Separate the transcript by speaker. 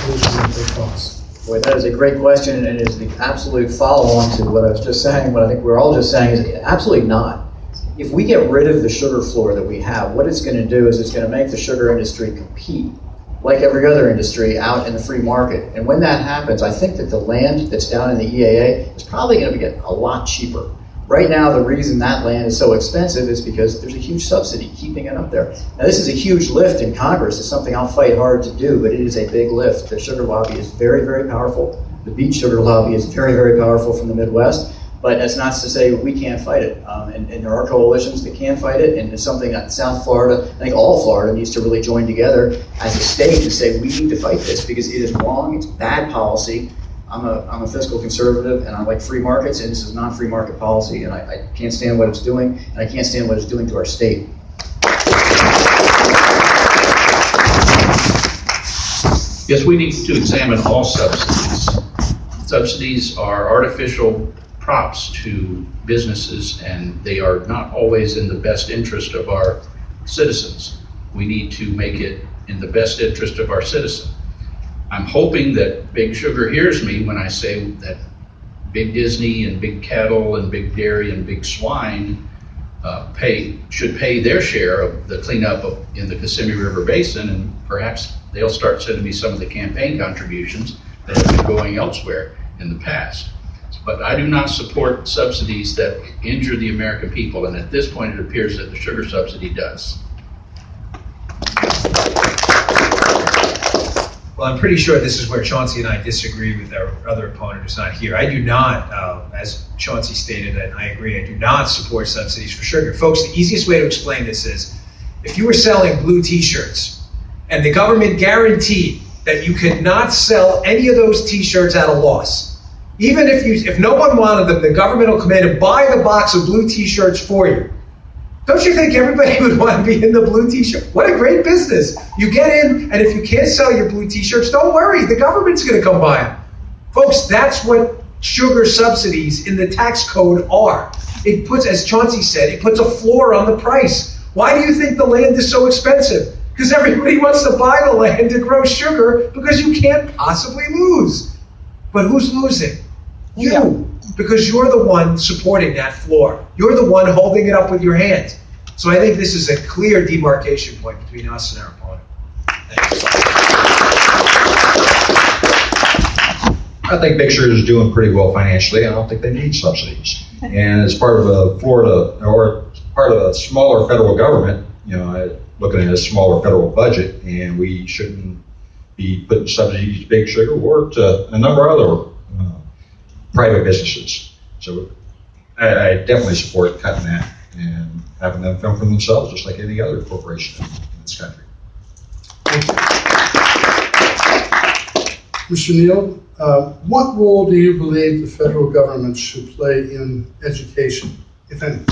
Speaker 1: solution at their cost?
Speaker 2: Boy, that is a great question, and is the absolute follow-on to what I was just saying. What I think we're all just saying is absolutely not. If we get rid of the sugar floor that we have, what it's going to do is it's going to make the sugar industry compete like every other industry out in the free market. And when that happens, I think that the land that's down in the EAA is probably going to get a lot cheaper. Right now, the reason that land is so expensive is because there's a huge subsidy keeping it up there. Now, this is a huge lift in Congress. It's something I'll fight hard to do, but it is a big lift. The sugar lobby is very, very powerful. The beet sugar lobby is very, very powerful from the Midwest, but that's not to say we can't fight it. And there are coalitions that can fight it, and it's something that South Florida, I think all Florida needs to really join together as a state and say we need to fight this because it is wrong, it's bad policy. I'm a fiscal conservative, and I like free markets, and this is not free market policy, and I can't stand what it's doing, and I can't stand what it's doing to our state.
Speaker 3: Yes, we need to examine all subsidies. Subsidies are artificial props to businesses, and they are not always in the best interest of our citizens. We need to make it in the best interest of our citizens. I'm hoping that Big Sugar hears me when I say that Big Disney and Big Cattle and Big Dairy and Big Swine should pay their share of the cleanup in the Kissimmee River Basin, and perhaps they'll start sending me some of the campaign contributions that have been going elsewhere in the past. But I do not support subsidies that injure the American people, and at this point it appears that the sugar subsidy does.
Speaker 4: Well, I'm pretty sure this is where Chauncey and I disagree with our other opponent who's not here. I do not, as Chauncey stated, and I agree, I do not support subsidies for sugar. Folks, the easiest way to explain this is, if you were selling blue t-shirts and the government guaranteed that you could not sell any of those t-shirts at a loss, even if no one wanted them, the government will come in and buy the box of blue t-shirts for you. Don't you think everybody would want to be in the blue t-shirt? What a great business. You get in, and if you can't sell your blue t-shirts, don't worry, the government's going to come buy them. Folks, that's what sugar subsidies in the tax code are. It puts, as Chauncey said, it puts a floor on the price. Why do you think the land is so expensive? Because everybody wants to buy the land to grow sugar because you can't possibly lose. But who's losing? You. Yeah. Because you're the one supporting that floor. You're the one holding it up with your hands. So I think this is a clear demarcation point between us and our opponent. Thanks.
Speaker 5: I think Big Sugar is doing pretty well financially. I don't think they need subsidies. And as part of a Florida, or part of a smaller federal government, you know, looking at a smaller federal budget, and we shouldn't be putting subsidies to Big Sugar or to a number of other private businesses. So I definitely support cutting that and having them fend for themselves just like any other corporation in this country.
Speaker 1: Mr. Neal, what role do you believe the federal government should play in education, if any?